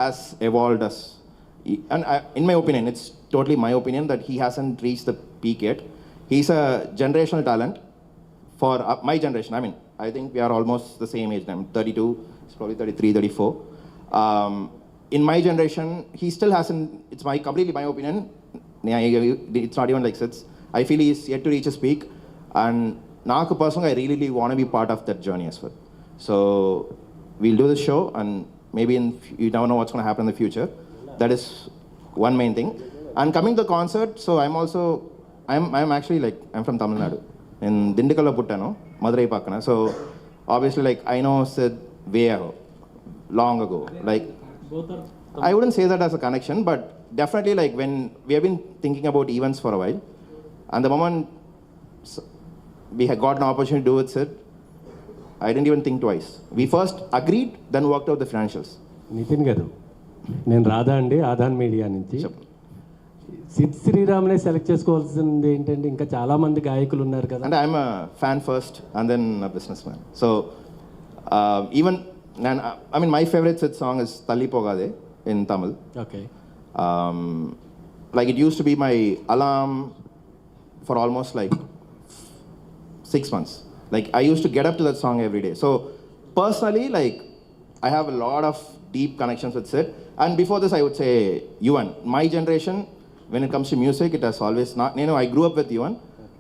has evolved us. And in my opinion, it's totally my opinion that he hasn't reached the peak yet. He's a generational talent for my generation. I mean, I think we are almost the same age. I'm 32, he's probably 33, 34. In my generation, he still hasn't, it's completely my opinion. It's not even like Sid's. I feel he's yet to reach his peak. And Naku personally, I really want to be part of that journey as well. So we'll do this show, and maybe you never know what's going to happen in the future. That is one main thing. And coming to the concert, so I'm actually like, I'm from Tamil Nadu. In Dindikala Puttano, Madurai Pakkana. So obviously, like, I know Sid way ago, long ago. Like, I wouldn't say that as a connection, but definitely, like, when we have been thinking about events for a while, and the moment we had got an opportunity to do with Sid, I didn't even think twice. We first agreed, then worked out the financials. Nitin గారు, నేను రాధా అండి, Aadan media నుంచి. Sid శ్రీరామ్నే select చేసుకోవాల్సింది ఏంటంటే ఇంకా చాలా మంది గాయకులు ఉన్నారు కదా. And I'm a fan first and then a businessman. So even I mean, my favorite Sid song is Talli Pogade in Tamil. Okay. Like, it used to be my alarm for almost like 6 months. Like, I used to get up to that song every day. So personally, like, I have a lot of deep connections with Sid. And before this, I would say Yuvan. My generation, when it comes to music, it has always not, I grew up with Yuvan,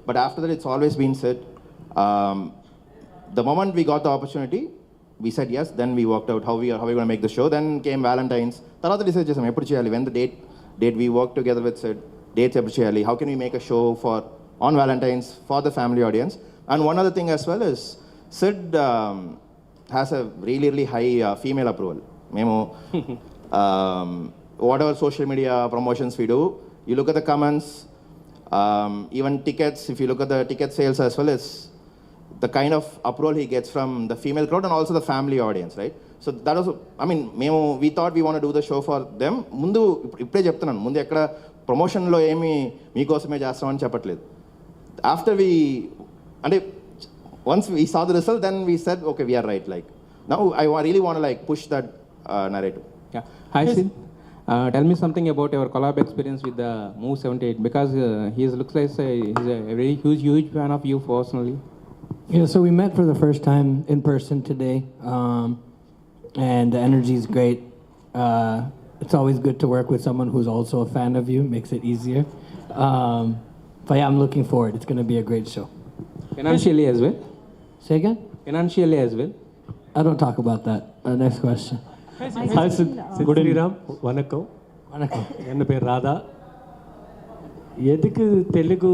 but after that, it's always been Sid. The moment we got the opportunity, we said yes, then we worked out how we going to make the show. Then came Valentine's. Tarata decide chesam eppudu cheyali, when the date we worked together with Sid, dates eppudu cheyali, how can we make a show on Valentine's for the family audience. And one other thing as well is Sid has a really, really high female approval. Memo, whatever social media promotions we do, you look at the comments, even tickets, if you look at the ticket sales as well, as the kind of approval he gets from the female crowd and also the family audience, right? So that was, I mean, we thought we want to do the show for them. Mundu ippade cheptunanu, mundu ekkada promotion lo emi meekosame chestamani cheppatledu. After once we saw the result, then we said, okay, we are right. Like, now I really want to like push that narrative. Yeah. Hi, Sid. Tell me something about your collab experience with the Move 78, because he looks like he's a very huge fan of you personally. Yeah, so we met for the first time in person today, and the energy is great. It's always good to work with someone who's also a fan of you, makes it easier. But yeah, I'm looking forward. It's going to be a great show. Financially as well? Say again? Financially as well? I don't talk about that. Next question. Hi, Sid. Good evening. Vanakkam. Vanakkam. Enna per Radha. Edukku Telugu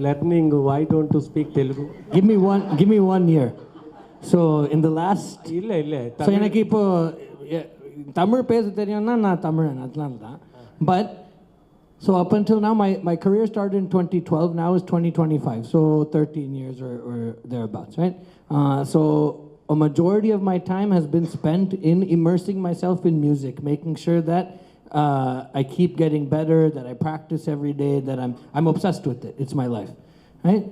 learning, why don't you speak Telugu? Give me 1 year. So in the last இல்ல so எனக்கு இப்போ தமிழ் பேச தெரியும்னா நான் தமிழன் அதனால தான். But so up until now, my career started in 2012. Now is 2025, so 13 years or thereabouts, right? So a majority of my time has been spent in immersing myself in music, making sure that I keep getting better, that I practice every day, that I'm obsessed with it. It's my life, right?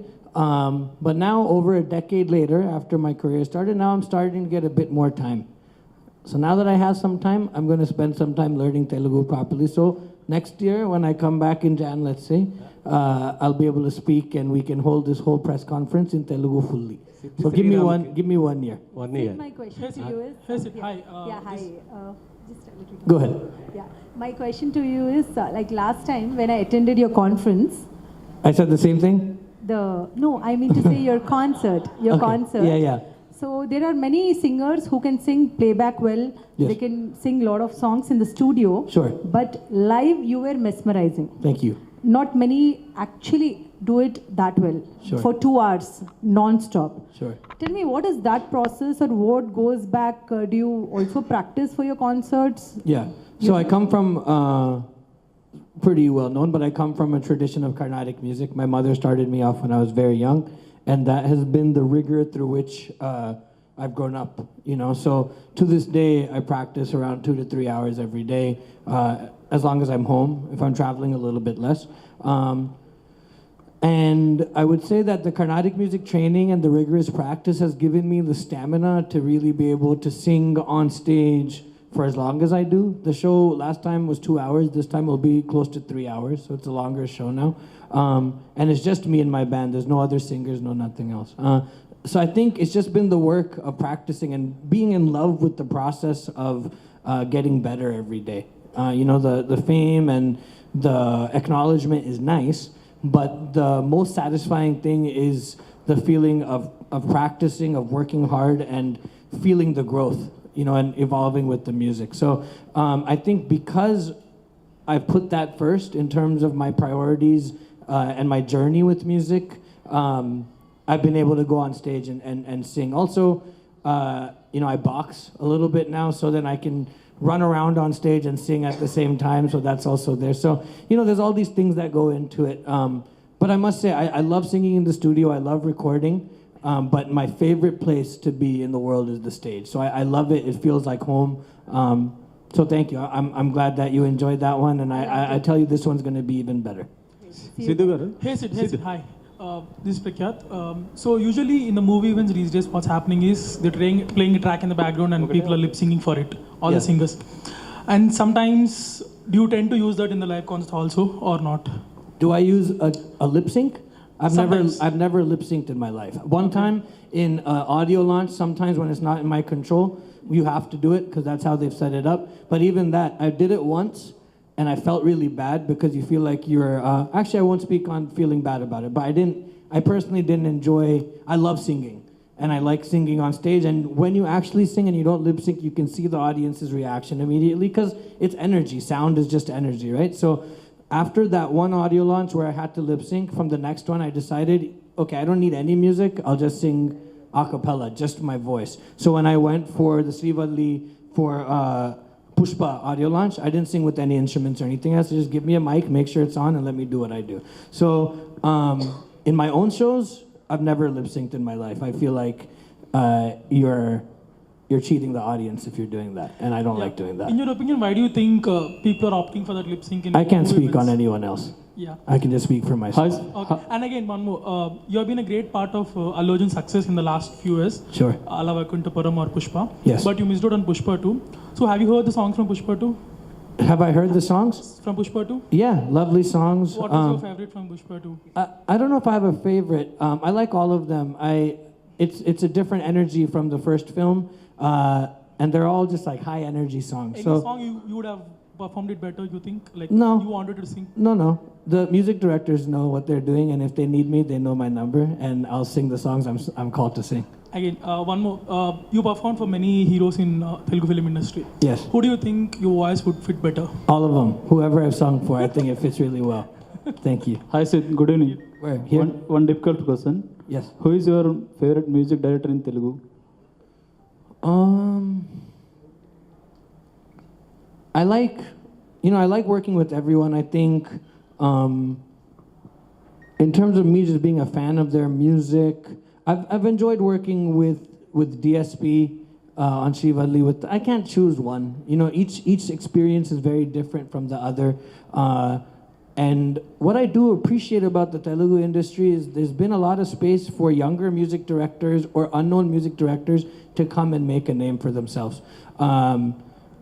But now, over a decade later, after my career started, now I'm starting to get a bit more time. So now that I have some time, I'm going to spend some time learning Telugu properly. So next year, when I come back in Jan, let's say, I'll be able to speak and we can hold this whole press conference in Telugu fully. So give me 1 year. 1 year. My question to you is... Hi. Hi. Just a little. Go ahead. Yeah. My question to you is, like last time when I attended your conference... I said the same thing? No, I mean to say your concert. Your okay. concert. Yeah. So there are many singers who can sing playback well. Yes. They can sing a lot of songs in the studio. Sure. But live, you were mesmerizing. Thank you. Not many actually do it that well. Sure. For 2 hours, non-stop. Sure. Tell me, what is that process or what goes back? Do you also practice for your concerts? Yeah. So I come from, pretty well known, but I come from a tradition of Carnatic music. My mother started me off when I was very young, and that has been the rigor through which I've grown up, So to this day, I practice around 2 to 3 hours every day, as long as I'm home. If I'm traveling, a little bit less. And I would say that the Carnatic music training and the rigorous practice has given me the stamina to really be able to sing on stage for as long as I do. The show last time was 2 hours. This time will be close to 3 hours, so it's a longer show now. And it's just me and my band. There's no other singers, no nothing else. So I think it's just been the work of practicing and being in love with the process of getting better every day. You know, the fame and the acknowledgement is nice, but the most satisfying thing is the feeling of practicing, of working hard, and feeling the growth, you know, and evolving with the music. So I think because I put that first in terms of my priorities and my journey with music, I've been able to go on stage and sing. Also, you know, I box a little bit now, so then I can run around on stage and sing at the same time, so that's also there. So, you know, there's all these things that go into it. But I must say, I love singing in the studio, I love recording, but my favorite place to be in the world is the stage. So I love it, it feels like home. So thank you, I'm glad that you enjoyed that one, and I tell you this one's gonna be even better. Sidhu garu. Hey Sid, hi. This is Prakyat. So usually in the movie events these days, what's happening is they're playing a track in the background and people are lip singing for it, all the singers. And sometimes, do you tend to use that in the live concert also or not? Do I use a lip sync? I've Sometimes. never lip synced in my life. One time in audio launch, sometimes when it's not in my control, you have to do it because that's how they've set it up. But even that, I did it once. And I felt really bad because you feel like you're, actually I won't speak on feeling bad about it, but I personally didn't enjoy, I love singing and I like singing on stage, and when you actually sing and you don't lip sync, you can see the audience's reaction immediately because it's energy, sound is just energy, right? So after that one audio launch where I had to lip sync, from the next one I decided, okay, I don't need any music, I'll just sing a cappella, just my voice. So when I went for the Srivalli, for Pushpa audio launch, I didn't sing with any instruments or anything else. Just give me a mic, make sure it's on, and let me do what I do. So in my own shows, I've never lip synced in my life. I feel like you're cheating the audience if you're doing that, and I don't like doing that. In your opinion, why do you think people are opting for that lip sync? I can't speak on anyone else. Yeah. I can just speak for myself. Okay. And again, one more. You have been a great part of Allu Arjun's success in the last few years. Sure. Ala Vaikunthapuram or Pushpa. Yes. But you missed out on Pushpa 2. So have you heard the songs from Pushpa 2? Have I heard the songs? From Pushpa 2? Yeah, lovely songs. What was your favorite from Pushpa 2? I don't know if I have a favorite. I like all of them. It's a different energy from the first film, and they're all just like high energy songs. Any So song you would have performed it better, you think? Like No. you wanted to sing? no. The music directors know what they're doing, and if they need me, they know my number, and I'll sing the songs I'm called to sing. Again, one more. You performed for many heroes in Telugu film industry. Yes. Who do you think your voice would fit better? All of them. Whoever I've sung for, I think it fits really well. Thank you. Hi Sid, good evening. Where? Here? One difficult question. Yes. Who is your favorite music director in Telugu? I like working with everyone. I think in terms of me just being a fan of their music, I've enjoyed working with DSP on Srivalli. I can't choose one. You know, each experience is very different from the other. And what I do appreciate about the Telugu industry is there's been a lot of space for younger music directors or unknown music directors to come and make a name for themselves.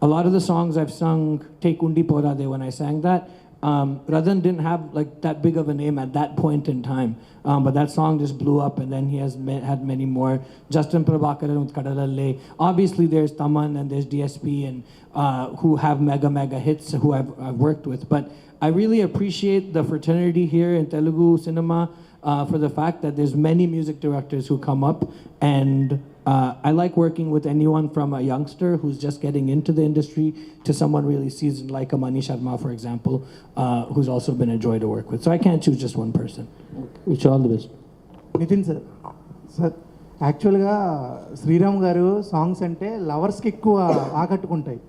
A lot of the songs I've sung, Take Undi Porade, when I sang that, Radhan didn't have like that big of a name at that point in time. But that song just blew up, and then he has had many more. Justin Prabhakaran with Kadalalle. Obviously there's Taman and there's DSP and who have mega hits who I've worked with. But I really appreciate the fraternity here in Telugu cinema for the fact that there's many music directors who come up, and I like working with anyone from a youngster who's just getting into the industry to someone really seasoned like a Manish Sharma, for example, who's also been a joy to work with. So I can't choose just one person. Wish you all the best. Nitin sir యాక్చువల్గా శ్రీరామ్ గారు songs అంటే లవర్స్కి ఎక్కువ ఆకట్టుకుంటాయి.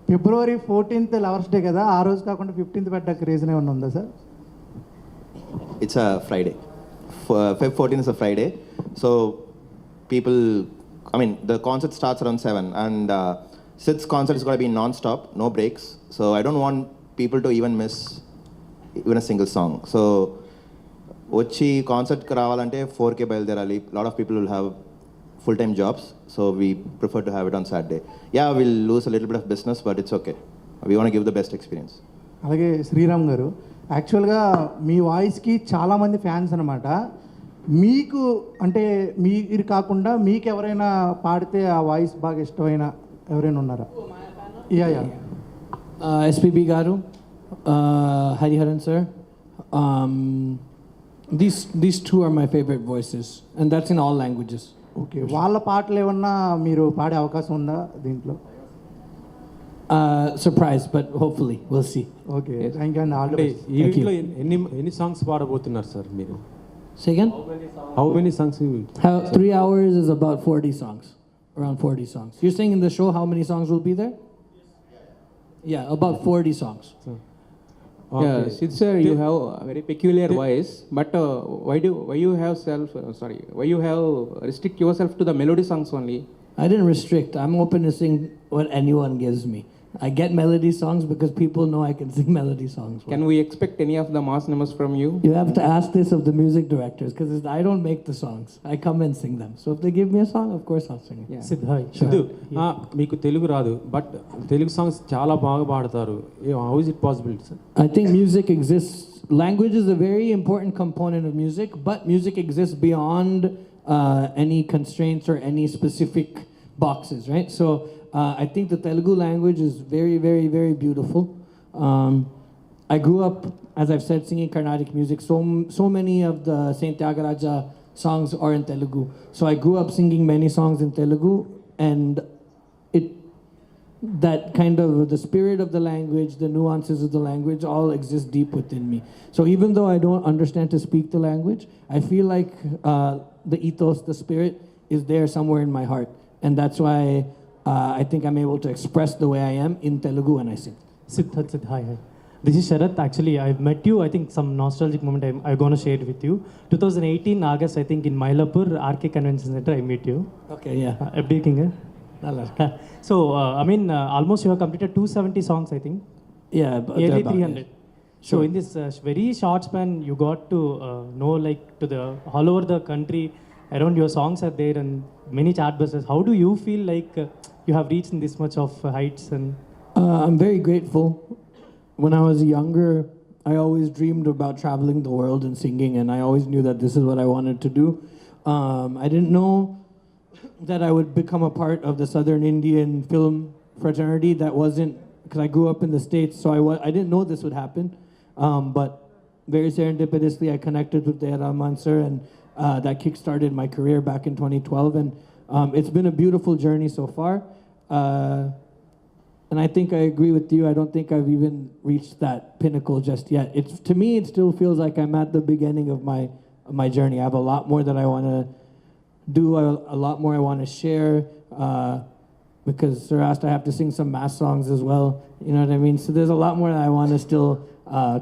February 14th lovers day కదా, ఆ రోజు కాకుండా 15th పెట్టడానికి రీజన్ ఏమైనా ఉందా sir? It's a Friday. Feb 14 is a Friday. So people, I mean, the concert starts around 7, and Sid's concert is going to be non-stop, no breaks. So I don't want people to even miss even a single song. So వచ్చి కాన్సర్ట్కి రావాలంటే 4K బయలుదేరాలి. Lot of people will have full-time jobs, so we prefer to have it on Saturday. Yeah, we'll lose a little bit of business, but it's okay. We want to give the best experience. అలాగే శ్రీరామ్ గారు, యాక్చువల్గా మీ వాయిస్కి చాలామంది fans అనమాట. మీకు అంటే మీరు కాకుండా మీకు ఎవరైనా పాడితే ఆ వాయిస్ బాగా ఇష్టమైన ఎవరైనా ఉన్నారా? Yeah yeah SPB Garu, Hariharan sir. These two are my favorite voices, and that's in all languages. Okay, వాళ్ళ పాటలు ఏమన్నా మీరు పాడే అవకాశం ఉందా దీంట్లో? Surprise, but hopefully we'll see. Okay, thank you and all the అంటే బెస్ట్. ఈవెంట్లో ఎన్ని సాంగ్స్ పాడబోతున్నారు సార్ మీరు? Say again? How many songs? How 3 hours is about 40 songs, around 40 songs. You're saying in the show how many songs will be there? Yeah, about 40 songs. Yeah, Sid sir, you have a very peculiar voice, but why you have why you have restrict yourself to the melody songs only? I didn't restrict. I'm open to sing what anyone gives me. I get melody songs because people know I can sing melody songs. Can we expect any of the mass numbers from you? You have to ask this of the music directors because I don't make the songs. I come and sing them. So if they give me a song, of course I'll sing it. Yeah. Siddhu, మీకు తెలుగు రాదు, but Telugu songs చాలా బాగా పాడతారు. How is it possible sir? I think music exists. Language is a very important component of music, but music exists beyond any constraints or any specific boxes, right? So I think the Telugu language is very, very, very beautiful. I grew up, as I've said, singing Carnatic music. So many of the Saint Tyagaraja songs are in Telugu. So I grew up singing many songs in Telugu, and that kind of the spirit of the language, the nuances of the language all exist deep within me. So even though I don't understand to speak the language, I feel like the ethos, the spirit is there somewhere in my heart. And that's why I think I'm able to express the way I am in Telugu when I sing. Sid, hi. This is Sharath. Actually, I've met you. I think some nostalgic moment I'm going to share it with you. 2018 August, I think in Mylapore, RK Convention Center, I meet you. Okay, yeah. FD King. So, almost you have completed 270 songs, I think. Yeah, Nearly about, 300. yeah. So in this very short span, you got to know like to the all over the country, around your songs are there and many chart busters. How do you feel like you have reached in this much of heights? And I'm very grateful. When I was younger, I always dreamed about traveling the world and singing, and I always knew that this is what I wanted to do. I didn't know that I would become a part of the Southern Indian film fraternity. That wasn't because I grew up in the States, so I didn't know this would happen. But very serendipitously, I connected with Daya Rahman sir, and that kick-started my career back in 2012. And it's been a beautiful journey so far. And I think I agree with you. I don't think I've even reached that pinnacle just yet. To me, it still feels like I'm at the beginning of my journey. I have a lot more that I want to do, a lot more I want to share. Because Sir asked, I have to sing some mass songs as well. You know what I mean? So there's a lot more that I want to still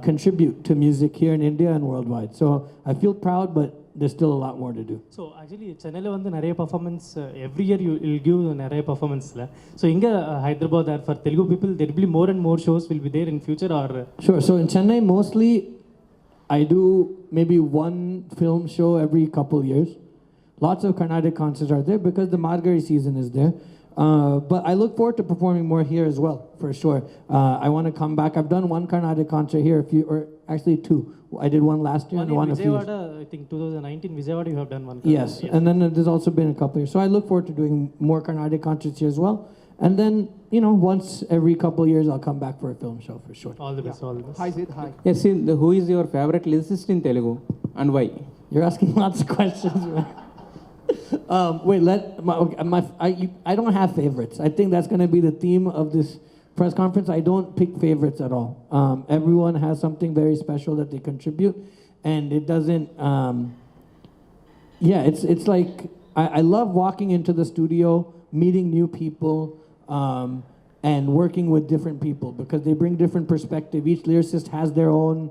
contribute to music here in India and worldwide. So I feel proud, but there's still a lot more to do. so actually, Chennai la vandu nariya performance every year you will give nariya performance la. So inga Hyderabad or for Telugu people there will be more and more shows will be there in future or Sure. So in Chennai, mostly I do maybe one film show every couple years. Lots of Carnatic concerts are there because the Margari season is there. But I look forward to performing more here as well, for sure. I want to come back. I've done one Carnatic concert here, actually two. I did one last year one and in one a few years. Vijayawada, I think 2019 Vijayawada you have done one. Yes, and then there's also been a couple years. So I look forward to doing more Carnatic concerts here as well. And then, once every couple years, I'll come back for a film show for sure. All the best, all the best. Hi Sid, hi. Yes, Sid, who is your favorite lyricist in Telugu and why? You're asking lots of questions. Wait, I don't have favorites. I think that's going to be the theme of this press conference. I don't pick favorites at all. Everyone has something very special that they contribute, and it doesn't. It's like I love walking into the studio, meeting new people, and working with different people because they bring different perspective. Each lyricist has their own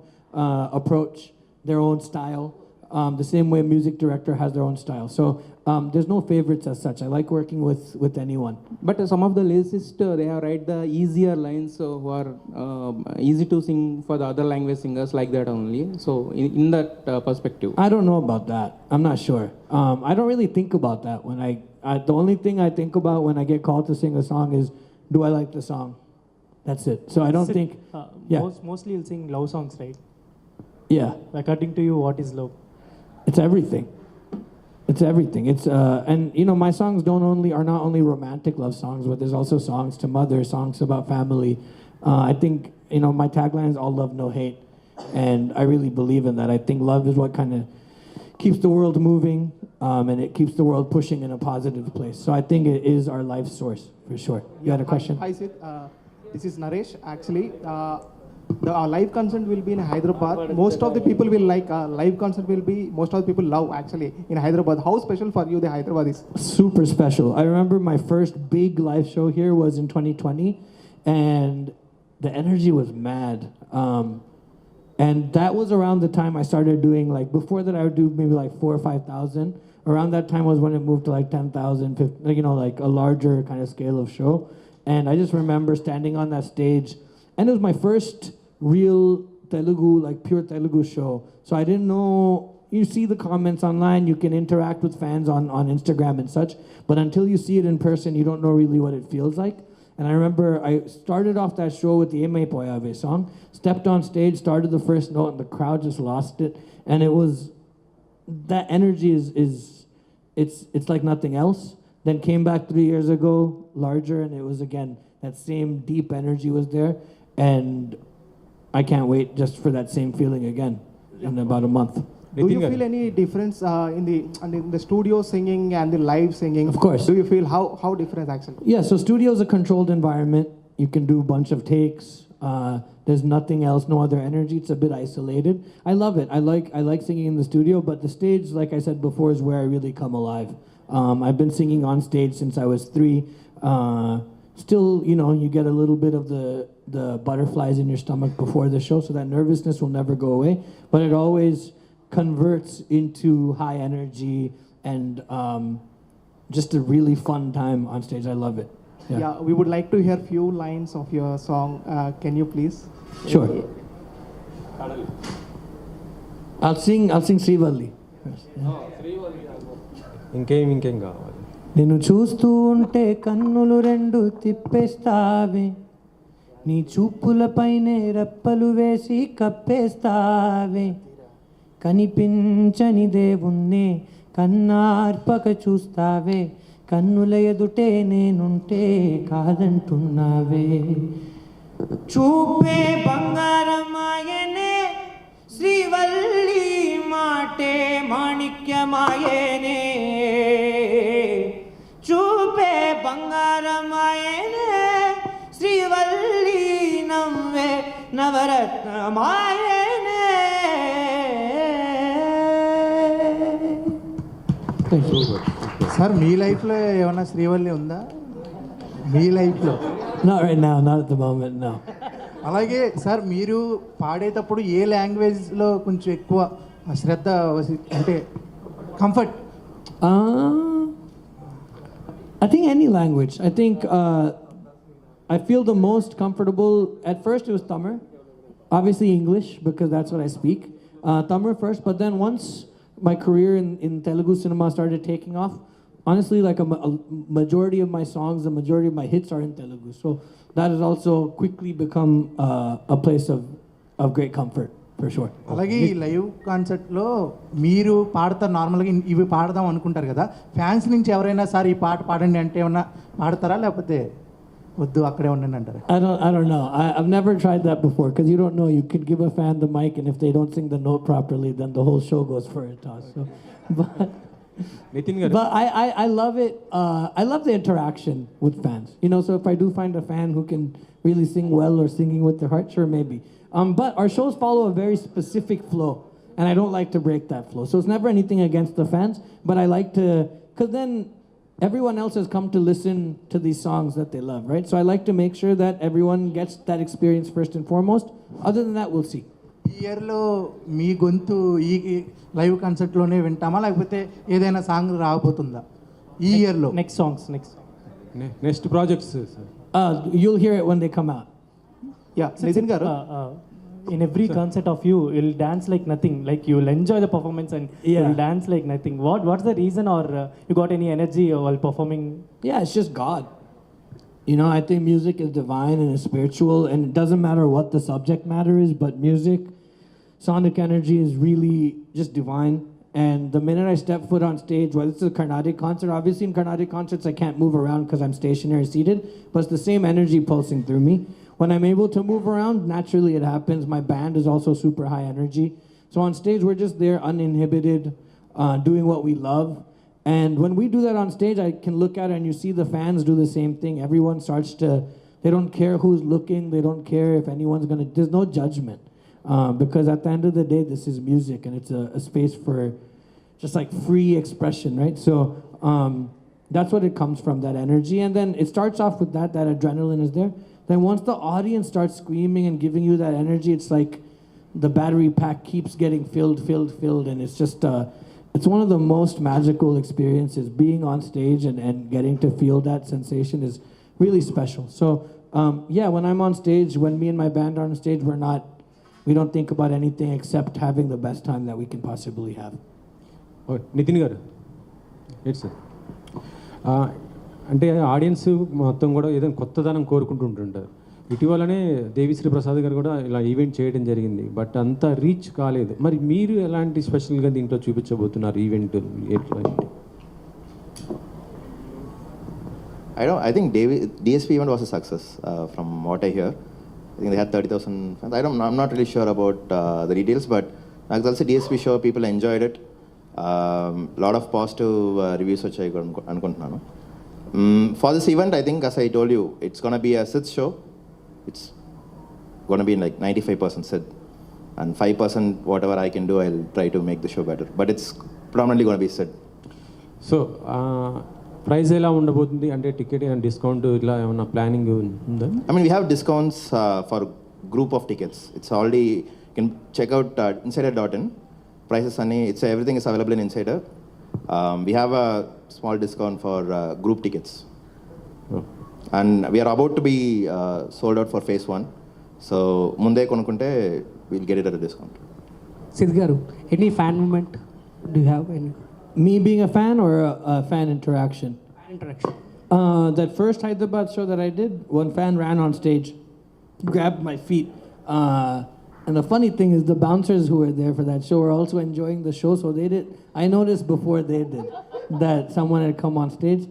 approach, their own style. The same way a music director has their own style. So there's no favorites as such. I like working with anyone. But some of the lyricists, they have write the easier lines who are easy to sing for the other language singers like that only. So in that perspective. I don't know about that. I'm not sure. I don't really think about that when I the only thing I think about when I get called to sing a song is, do I like the song? That's it. So I don't Sid, think. Mostly you'll sing love songs, right? Yeah, According to you, what is love? it's everything. It's everything. It's and you know, my songs are not only romantic love songs, but there's also songs to mother, songs about family. I think, you know, my tagline is all love, no hate, and I really believe in that. I think love is what kind of keeps the world moving, and it keeps the world pushing in a positive place. So I think it is our life source for sure. You had a question? Hi Sid, this is Naresh. Actually, the live concert will be in Hyderabad. Most of the people will like live concert will be. Most of the people love actually in Hyderabad. How special for you the Hyderabad is? Super special. I remember my first big live show here was in 2020, and the energy was mad. And that was around the time I started doing, like, before that I would do maybe like 4,000 or 5,000. Around that time was when it moved to like 10,000, 15, you know, like a larger kind of scale of show. And I just remember standing on that stage, and it was my first real Telugu, like pure Telugu show. So I didn't know, you see the comments online, you can interact with fans on Instagram and such, but until you see it in person, you don't know really what it feels like. And I remember I started off that show with the Eme Poyave song, stepped on stage, started the first note, and the crowd just lost it. And it was, that energy it's like nothing else. Then came back 3 years ago, larger, and it was again, that same deep energy was there. And I can't wait just for that same feeling again in about a month. Do you feel any difference in the studio singing and the live singing? Of course. Do you feel how different actually? Yeah, so studio is a controlled environment. You can do a bunch of takes. There's nothing else, no other energy. It's a bit isolated. I love it. I like singing in the studio, but the stage, like I said before, is where I really come alive. I've been singing on stage since I was 3. Still, you know, you get a little bit of the butterflies in your stomach before the show, so that nervousness will never go away. But it always converts into high energy and just a really fun time on stage. I love it. Yeah, we would like to hear few lines of your song. Can you please? Sure. I'll sing Srivalli. ఇంకేం కావాలి? నిన్ను చూస్తూ ఉంటే కన్నులు రెండు తిప్పేస్తావే, నీ చూపులపైనే రెప్పలు వేసి కప్పేస్తావే, కనిపించని దేవుణ్ణే కన్నార్పక చూస్తావే, కన్నుల ఎదుటే నేనుంటే కాదంటున్నావే, చూపే బంగారమాయనే శ్రీవల్లి మాటే మాణిక్యమాయనే, చూపే బంగారమాయనే శ్రీవల్లి నవ్వే నవరత్నమాయనే. సార్ మీ లైఫ్లో ఏమన్నా శ్రీవల్లి ఉందా మీ లైఫ్లో? Not right now, not at the moment, no. అలాగే సార్ మీరు పాడేటప్పుడు ఏ లాంగ్వేజ్లో కొంచెం ఎక్కువ శ్రద్ధ అంటే comfort? I think any language. I think I feel the most comfortable, at first it was Tamil, obviously English because that's what I speak. Tamil first, but then once my career in Telugu cinema started taking off, honestly, like a majority of my songs, the majority of my hits are in Telugu. So that has also quickly become a place of great comfort, for sure. అలాగే ఈ live కాన్సర్ట్లో మీరు పాడతారు, నార్మల్గా ఇవి పాడదాం అనుకుంటారు కదా, fans నుంచి ఎవరైనా సార్ ఈ పాట పాడండి అంటే ఏమన్నా పాడతారా, లేకపోతే వద్దు అక్కడే ఉండండి అంటారా? I don't know. I've never tried that before because you don't know. You could give a fan the mic, and if they don't sing the note properly, then the whole show goes for a toss. So, but I love it. I love the interaction with fans. You know, so if I do find a fan who can really sing well or singing with their heart, sure, maybe. But our shows follow a very specific flow, and I don't like to break that flow. So it's never anything against the fans, but I like to, because then everyone else has come to listen to these songs that they love, right? So I like to make sure that everyone gets that experience first and foremost. Other than that, we'll see. ఈ ఇయర్లో మీ గొంతు ఈ live కాన్సర్ట్లోనే వింటామా, లేకపోతే ఏదైనా song రాబోతుందా ఈ ఇయర్లో? Next projects You'll hear it when they come out. Yeah, Nitin garu. in every concert of you, you'll dance like nothing. Like you'll enjoy the performance and you'll dance like nothing. What's the reason, or you got any energy while performing? Yeah, it's just God. You know, I think music is divine and it's spiritual, and it doesn't matter what the subject matter is, but music, sonic energy is really just divine. And the minute I step foot on stage, whether it's a Carnatic concert, obviously in Carnatic concerts I can't move around because I'm stationary seated, but it's the same energy pulsing through me. When I'm able to move around, naturally it happens. My band is also super high energy. So on stage, we're just there uninhibited, doing what we love. And when we do that on stage, I can look at it and you see the fans do the same thing. Everyone starts to, they don't care who's looking. They don't care if anyone's going to, there's no judgment. Because at the end of the day, this is music and it's a space for just like free expression, right? So that's what it comes from, that energy. And then it starts off with that adrenaline is there. Then once the audience starts screaming and giving you that energy, it's like the battery pack keeps getting filled, and it's just, it's one of the most magical experiences. Being on stage and getting to feel that sensation is really special. So yeah, when I'm on stage, when me and my band are on stage, we don't think about anything except having the best time that we can possibly have. Nitin garu at sir అంటే audience మొత్తం కూడా ఏదైనా కొత్తదనం కోరుకుంటుంటారు. ఇటీవలనే దేవిశ్రీ ప్రసాద్ గారు కూడా ఇలా event చేయడం జరిగింది, బట్ అంత రీచ్ కాలేదు. మరి మీరు ఎలాంటి స్పెషల్గా దీంట్లో చూపించబోతున్నారు event? I think DSP event was a success from what I hear. I think they had 30,000 fans. I'm not really sure about the details, but నాకు తెలిసి DSP show people enjoyed it. Lot of positive reviews వచ్చాయి అనుకుంటున్నాను. For this event, I think, as I told you, it's going to be a Sid show. It's going to be like 95% Sid, and 5% whatever I can do, I'll try to make the show better. But it's predominantly going to be Sid. So price ఎలా ఉండబోతుంది? అంటే ticket ఏమైనా discount ఇలా ఏమైనా planning ఉందా? I mean, we have discounts for group of tickets. It's already, you can check out insider.in. Prices everything is available in Insider. We have a small discount for group tickets. And we are about to be sold out for phase 1. So munde konukunte we'll get it at a discount. Sid garu, any fan moment? Do you have any? Me being a fan or a fan interaction? Fan interaction. That first Hyderabad show that I did, one fan ran on stage, grabbed my feet. And the funny thing is the bouncers who were there for that show were also enjoying the show. So I noticed before they did that someone had come on stage.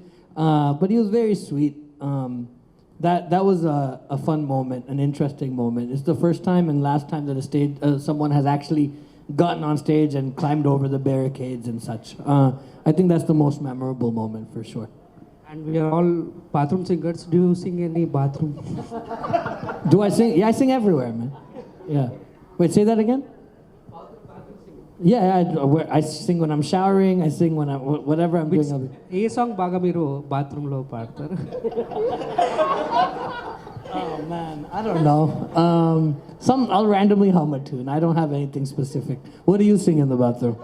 But he was very sweet. That was a fun moment, an interesting moment. It's the first time and last time that someone has actually gotten on stage and climbed over the barricades and such. I think that's the most memorable moment for sure. And we are all bathroom singers. Do you sing any bathroom? Do I sing? Yeah, I sing everywhere, man. Yeah. Wait, say that again? Yeah, I sing when I'm showering. I sing when whatever I'm doing. A song బాగా మీరు బాత్రూంలో పాడతారు? Oh man, I don't know. I'll randomly hum a tune. I don't have anything specific. What do you sing in the bathroom?